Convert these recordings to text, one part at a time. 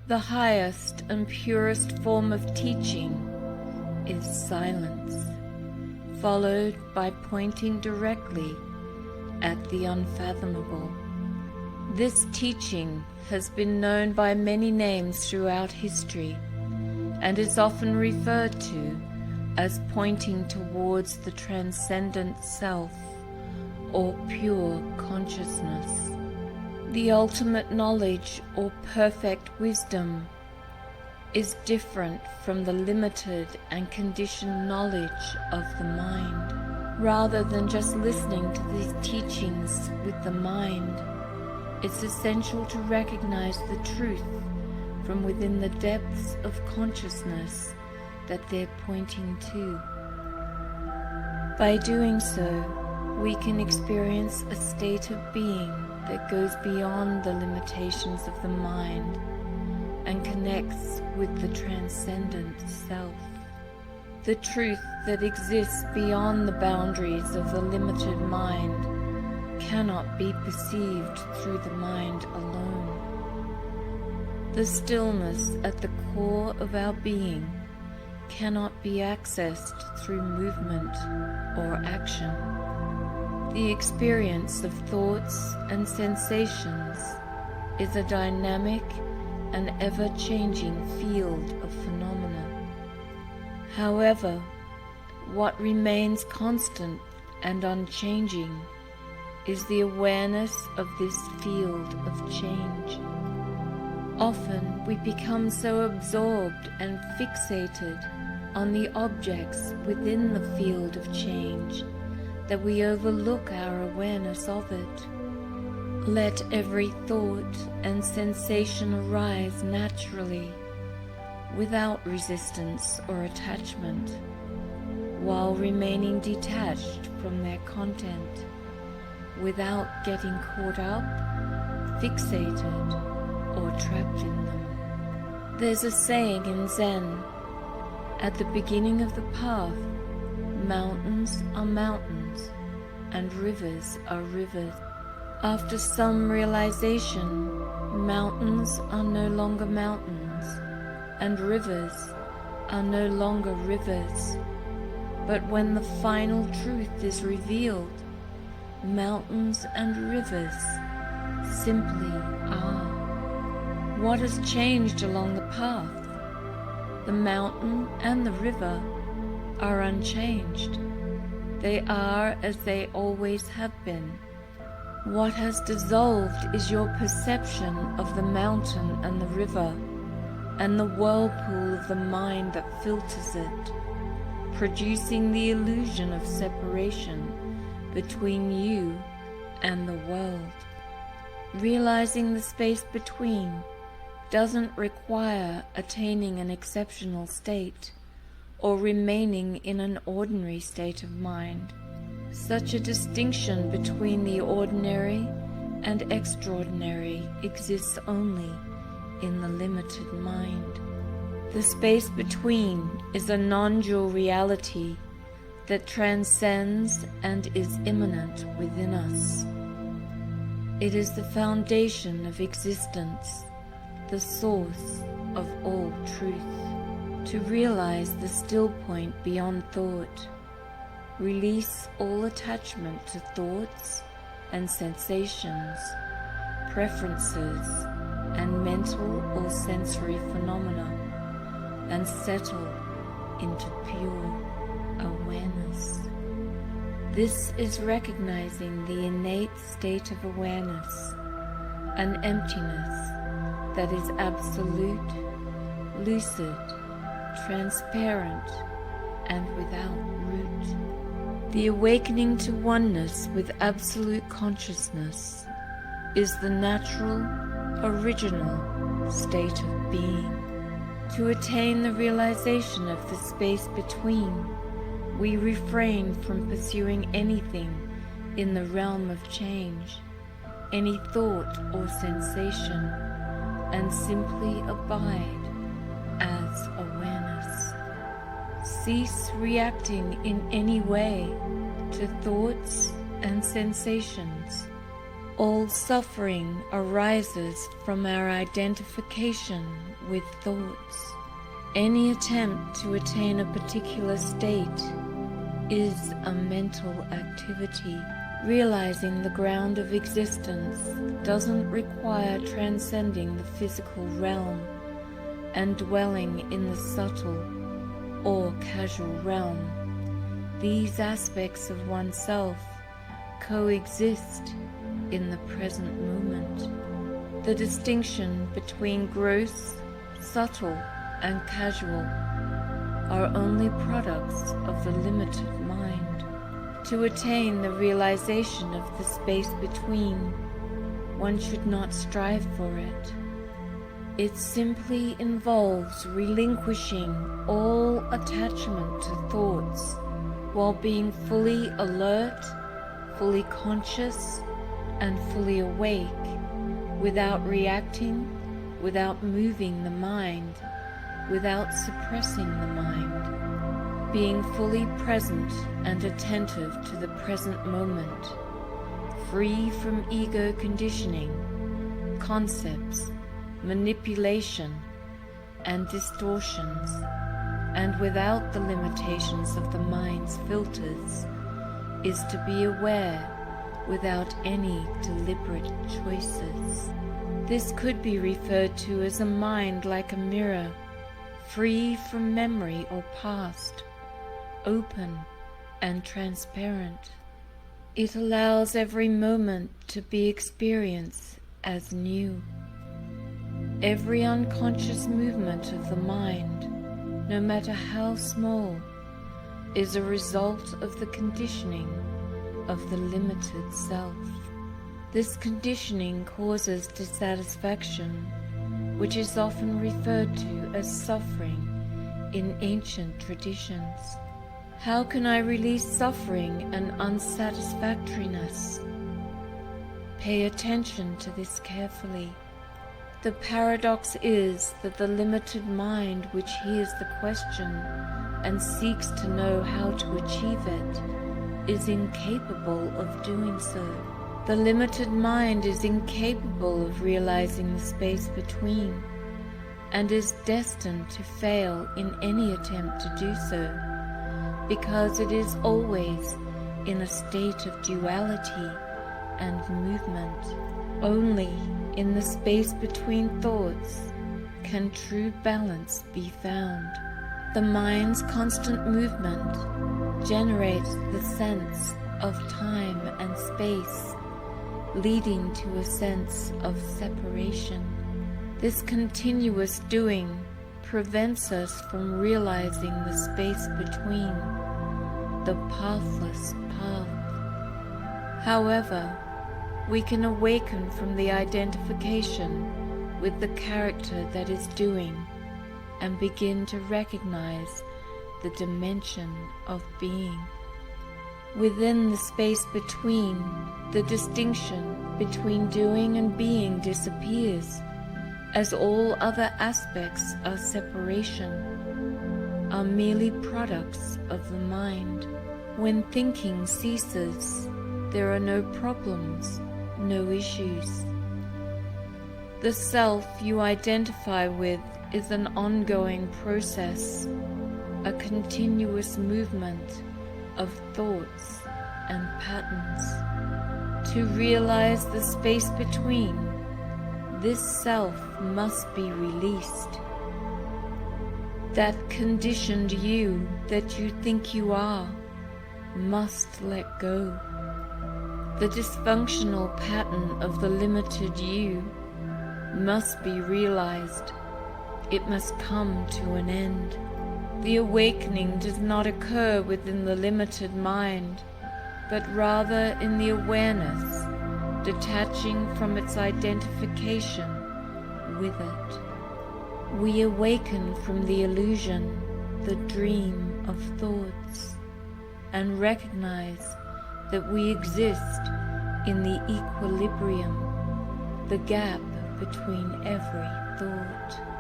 The highest and purest form of teaching is silence, followed by pointing directly at the unfathomable. This teaching has been known by many names throughout history and is often referred to as pointing towards the transcendent self or pure consciousness. The ultimate knowledge or perfect wisdom is different from the limited and conditioned knowledge of the mind. Rather than just listening to these teachings with the mind, it's essential to recognize the truth from within the depths of consciousness that they're pointing to. By doing so, we can experience a state of being that goes beyond the limitations of the mind and connects with the transcendent self. The truth that exists beyond the boundaries of the limited mind cannot be perceived through the mind alone. The stillness at the core of our being cannot be accessed through movement or action. The experience of thoughts and sensations is a dynamic and ever-changing field of phenomena. However, what remains constant and unchanging is the awareness of this field of change. Often we become so absorbed and fixated on the objects within the field of change that we overlook our awareness of it. Let every thought and sensation arise naturally, without resistance or attachment, while remaining detached from their content, without getting caught up, fixated, or trapped in them. There's a saying in Zen, at the beginning of the path, mountains are mountains, and rivers are rivers. After some realization, mountains are no longer mountains, and rivers are no longer rivers. But when the final truth is revealed, mountains and rivers simply are. What has changed along the path? The mountain and the river are unchanged. They are as they always have been. What has dissolved is your perception of the mountain and the river, and the whirlpool of the mind that filters it, producing the illusion of separation between you and the world. Realizing the space between doesn't require attaining an exceptional state or remaining in an ordinary state of mind. Such a distinction between the ordinary and extraordinary exists only in the limited mind. The space between is a non-dual reality that transcends and is immanent within us. It is the foundation of existence, the source of all truth. To realize the still point beyond thought, release all attachment to thoughts and sensations, preferences, and mental or sensory phenomena, and settle into pure awareness. This is recognizing the innate state of awareness, an emptiness that is absolute, lucid, transparent, and without root. The awakening to oneness with absolute consciousness is the natural, original state of being. To attain the realization of the space between, we refrain from pursuing anything in the realm of change, any thought or sensation, and simply abide as awareness. Cease reacting in any way to thoughts and sensations, All suffering arises from our identification with thoughts. Any attempt to attain a particular state is a mental activity. Realizing the ground of existence doesn't require transcending the physical realm and dwelling in the subtle or casual realm. These aspects of oneself coexist in the present moment. The distinction between gross, subtle, and casual are only products of the limited mind. To attain the realization of the space between, one should not strive for it. It simply involves relinquishing all attachment to thoughts while being fully alert, fully conscious, and fully awake, without reacting, without moving the mind, without suppressing the mind, being fully present and attentive to the present moment, free from ego conditioning, concepts, manipulation, and distortions, and without the limitations of the mind's filters, is to be aware without any deliberate choices. This could be referred to as a mind like a mirror, free from memory or past, open and transparent. It allows every moment to be experienced as new. Every unconscious movement of the mind, no matter how small, is a result of the conditioning of the limited self. This conditioning causes dissatisfaction, which is often referred to as suffering in ancient traditions. How can I release suffering and unsatisfactoriness? Pay attention to this carefully. The paradox is that the limited mind which hears the question and seeks to know how to achieve it is incapable of doing so. The limited mind is incapable of realizing the space between, and is destined to fail in any attempt to do so, because it is always in a state of duality and movement. Only in the space between thoughts can true balance be found. The mind's constant movement generates the sense of time and space, leading to a sense of separation. This continuous doing prevents us from realizing the space between, the pathless path. However, we can awaken from the identification with the character that is doing and begin to recognize the dimension of being. Within the space between, the distinction between doing and being disappears, as all other aspects of separation are merely products of the mind. When thinking ceases, there are no problems, no issues. The self you identify with is an ongoing process, a continuous movement of thoughts and patterns. To realize the space between, this self must be released. That conditioned you that you think you are must let go. The dysfunctional pattern of the limited you must be realized. It must come to an end. The awakening does not occur within the limited mind, but rather in the awareness, detaching from its identification with it. We awaken from the illusion, the dream of thoughts, and recognize that we exist in the equilibrium, the gap between every thought.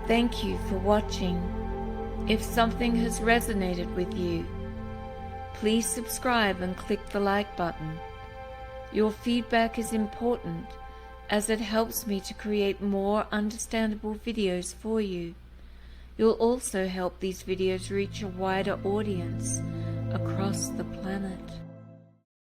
Thank you for watching. If something has resonated with you, please subscribe and click the like button. Your feedback is important as it helps me to create more understandable videos for you. You'll also help these videos reach a wider audience across the planet.